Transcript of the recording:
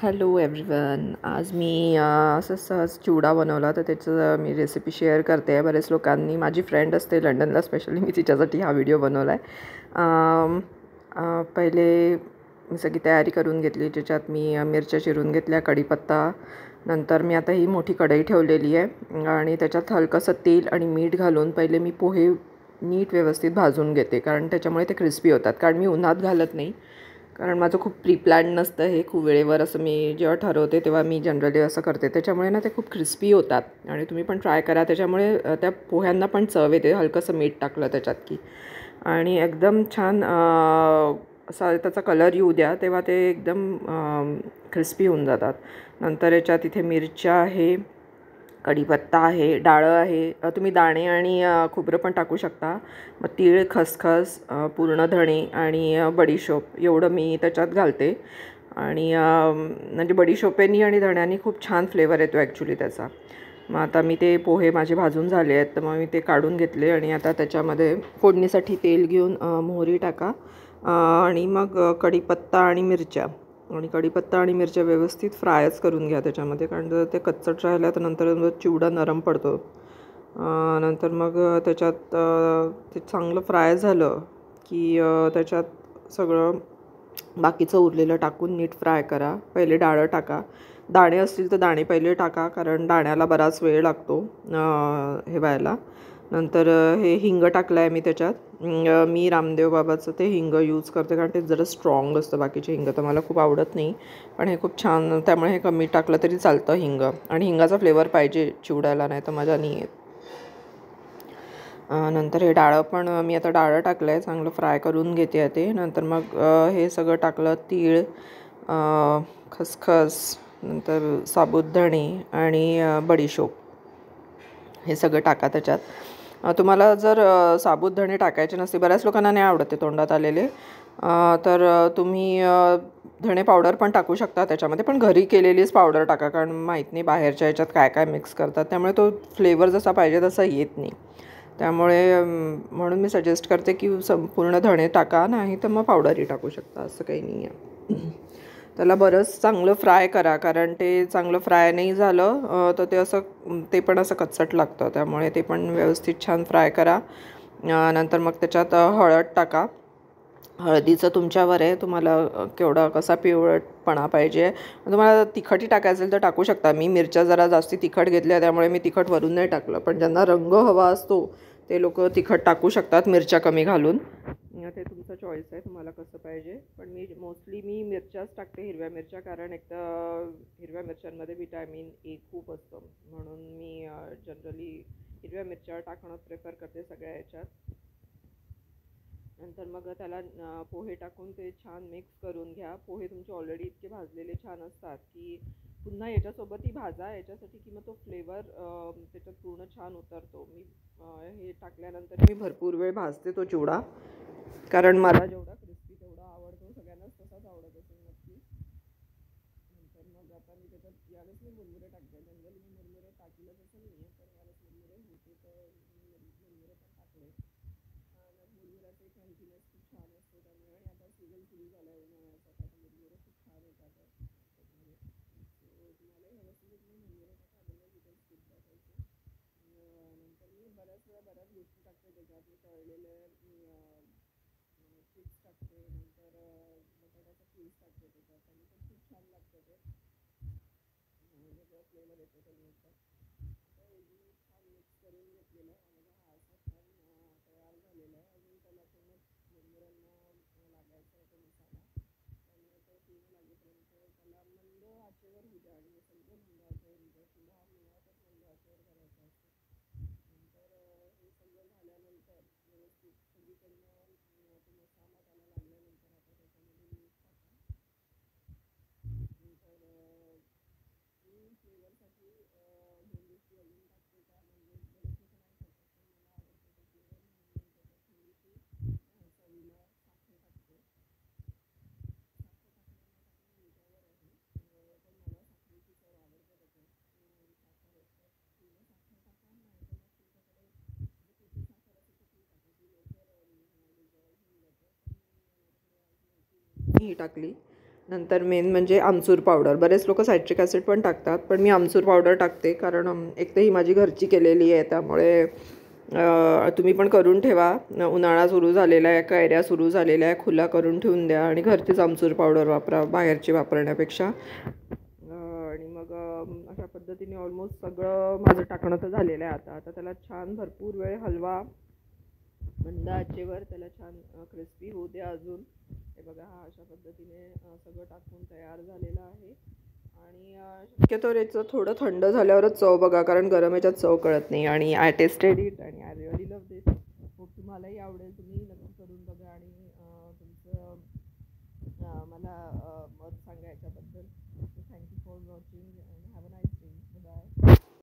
Hello everyone. आज मी असं सहज चिवडा बनवला, तर त्याचं मी रेसिपी शेअर करते. बरेच लोकांनी, माझी फ्रेंड असते लंडनला, स्पेशली मी तिच्यासाठी हा व्हिडिओ बनवला आहे. पहिले मी सगळी तयारी करून घेतली, ज्याच्यात मी मिरच्या चिरून घेतल्या, कढीपत्ता. नंतर मी आता ही मोठी कढई ठेवलेली आहे आणि त्याच्यात हलकंसं तेल आणि मीठ घालून पहिले मी पोहे नीट व्यवस्थित भाजून घेते, कारण त्याच्यामुळे ते क्रिस्पी होतात. कारण मी उन्हात घालत नाही, कारण माझं खूप प्री प्लॅन नसतं हे. खूप वेळेवर असं मी जेव्हा ठरवते तेव्हा मी जनरली असं करते. त्याच्यामुळे ना ते खूप क्रिस्पी होतात आणि तुम्ही पण ट्राय करा. त्याच्यामुळे त्या पोह्यांना पण चव येते, हलकंसं मीठ टाकलं त्याच्यात की. आणि एकदम छान असा त्याचा कलर येऊ द्या, तेव्हा ते एकदम क्रिस्पी होऊन जातात. नंतर याच्यात इथे मिरच्या आहे, कढीपत्ता आहे, डाळं आहे. तुम्ही दाणे आणि खोबरं पण टाकू शकता. मग तीळ, खसखस, पूर्ण धणे आणि बडीशोप एवढं मी त्याच्यात घालते. आणि म्हणजे बडीशोपेनी आणि धण्यानी खूप छान फ्लेवर येतो ॲक्च्युली त्याचा. मग आता मी ते पोहे माझे भाजून झाले आहेत, तर मग मी ते काढून घेतले आणि आता त्याच्यामध्ये फोडणीसाठी तेल घेऊन मोहरी टाका आणि मग कढीपत्ता आणि मिरच्या. आणि कढीपत्ता आणि मिरच्या व्यवस्थित फ्रायच करून घ्या त्याच्यामध्ये, कारण जर ते कच्चट राहिलं तर नंतर चिवडा नरम पडतो. नंतर मग त्याच्यात ते चांगलं फ्राय झालं की त्याच्यात सगळं बाकीचं उरलेलं टाकून नीट फ्राय करा. पहिले डाळं टाका. दाणे असतील तर दाणे पहिले टाका, कारण दाण्याला बराच वेळ लागतो हे व्हायला. नंतर हे हिंग टाकलं आहे मी त्याच्यात. मी रामदेव बाबाचं ते हिंग यूज करते, कारण ते जरा स्ट्रॉंग असतं. बाकीचे हिंग तर मला खूप आवडत नाही, पण हे खूप छान, त्यामुळे हे कमी टाकलं तरी चालतं हिंग. आणि हिंगाचा फ्लेवर पाहिजे चिवड्याला, नाही तर मजा नाही येत. नंतर हे डाळं पण मी आता डाळं टाकलं आहे, चांगलं फ्राय करून घेते आहे ते. नंतर मग हे सगळं टाकलं, तीळ, खसखस, नंतर साबुदाणे आणि बडीशोप, हे सगळं टाका त्याच्यात. तुम्हाला जर साबुदाणे टाकायचे नसते, बऱ्याच लोकांना नाही आवडत ते तोंडात आलेले, तर तुम्ही धणे पावडर पण टाकू शकता त्याच्यामध्ये. पण घरी केलेलीच पावडर टाका, कारण माहीत नाही बाहेरच्या ह्याच्यात काय काय मिक्स करतात, त्यामुळे तो फ्लेवर जसा पाहिजे तसा येत नाही. त्यामुळे म्हणून मी सजेस्ट करते की संपूर्ण धणे टाका, नाही तर मग पावडरही टाकू शकता, असं काही नाही आहे. त्याला बरंच चांगलं फ्राय करा, कारण ते चांगलं फ्राय नाही झालं तर ते असं, ते पण असं कच्चट लागतं. त्यामुळे ते पण व्यवस्थित छान फ्राय करा. नंतर मग त्याच्यात हळद टाका. हळदीचं तुमच्यावर आहे, तुम्हाला केवढा कसा पिवळटपणा पाहिजे. तुम्हाला तिखटही टाकायचं असेल तर टाकू शकता. मी मिरच्या जरा जास्ती तिखट घेतल्या, त्यामुळे मी तिखट वरून नाही टाकलं. पण ज्यांना रंग हवा असतो ते लोक तिखट टाकू शकतात मिरच्या कमी घालून. ते तुमचा चॉईस आहे, तुम्हाला कसं पाहिजे. पण मी मिरच्याच टाकते, हिरव्या मिरच्या, कारण एक तर हिरव्या मिरच्यांमध्ये विटॅमिन ए खूप असतं, म्हणून मी जनरली हिरव्या मिरच्या टाकणं प्रेफर करते सगळ्या याच्यात. नंतर मग त्याला पोहे टाकून ते छान मिक्स करून घ्या. पोहे तुमचे ऑलरेडी इतके भाजलेले छान असतात की पुन्हा याच्यासोबतही भाजा, याच्यासाठी की मग तो फ्लेवर त्याच्यात पूर्ण छान उतरतो. मी हे टाकल्यानंतर मी भरपूर वेळ भाजते तो चिवडा, कारण मला जेवढा क्रिस्पी तेवढा आवडतो, सगळ्यांनाच तसाच आवडत असेल नक्की. नंतर मग आता मी त्याच्यात यावेळेस मी मुरमुरे टाकते. जनरली मी मुरमुरे टाकलं तसं नाही आहे, पण यावेळेस मुरमुरे होते तर मुरमुरे पण टाकले. मुरमुऱ्याचं एक हेल्थीनेस खूप छान असतो, त्यामुळे. आणि आता सीझन सुरू झाला आहे उन्हाळ्याचा, तर आता मुरमुरे खूप छान येतात त्याच्यामध्ये. सो तुम्हालाही हवं असेल तर तुम्ही मुरमुरे टाका, अदरवाईज इथे स्किप टाकायचे. नंतर मी बऱ्याच वेळा बऱ्याच गोष्टी टाकते त्याच्यात. मी तळलेले चिप्स टाकते, नंतर बटाट्याचा पीस टाकते त्याच्यात, आणि पण खूप छान लागतं ते. वेगळं फ्लेवर येतो त्याने याच्यात. आता हे मी छान मिक्स करून घेतलेलं आहे. बघा, हा असा छान तयार झालेला आहे. अजून त्याला पूर्ण मुरमुऱ्यांना लागायचा आहे तो मसाला, त्यामुळे तो पूर्ण लागेपर्यंत त्याला मंद आचेवर होऊ द्या. आणि हे सगळं मंद आचेवर होऊ द्या. चिवडा हा मुळातच मंद आचेवर करायचा असतो. नंतर हे सगळं झाल्यानंतर व्यवस्थित सगळीकडनं तो मसाला त्याला लागल्यानंतर आता त्याच्यामध्ये मीठ टाका. नंतर मी फ्लेवरसाठी 2 गोष्टी अजून टाकते, त्या म्हणजे बरेच लोक नाही टाकतात, पण मला आवडतं तो फ्लेवर, म्हणून मी त्याच्यात थोडीशी चवीला साखर टाकते. साखर टाकणं न टाकणं तुमच्यावर आहे, पण मला साखरेची चव आवडते त्याच्यात. साखर असतात पूर्ण साखर टाका, नाही तर मग तुमच्याकडे जे पिठी साखर असेल तर ती टाका, ती लवकर डिझॉल्व्ह होऊन जातं. पण माझ्याकडे आज नव्हती म्हणून मी ही टाकली. नंतर मेन म्हणजे आमचूर पावडर. बरेच लोक सायट्रिक ॲसिड पण टाकतात, पण मी आमचूर पावडर टाकते, कारण एक तर ही माझी घरची केलेली आहे, त्यामुळे तुम्ही पण करून ठेवा. उन्हाळा सुरू झालेला आहे, कैऱ्या सुरू झालेल्या आहे, खुला करून ठेवून द्या आणि घरचीच आमचूर पावडर वापरा बाहेरची वापरण्यापेक्षा. आणि मग अशा पद्धतीने ऑलमोस्ट सगळं माझं टाकणं तर झालेलं आहे. आता त्याला छान भरपूर वेळ हलवा, मंद आचेवर त्याला छान क्रिस्पी होऊ द्या अजून. हे बघा, हा अशा पद्धतीने सगळं टाकून तयार झालेलं आहे. आणि शक्यतो याचं थोडं थंड झाल्यावरच चव बघा, कारण गरम याच्यात चव कळत नाही. आणि आय टेस्टेड इट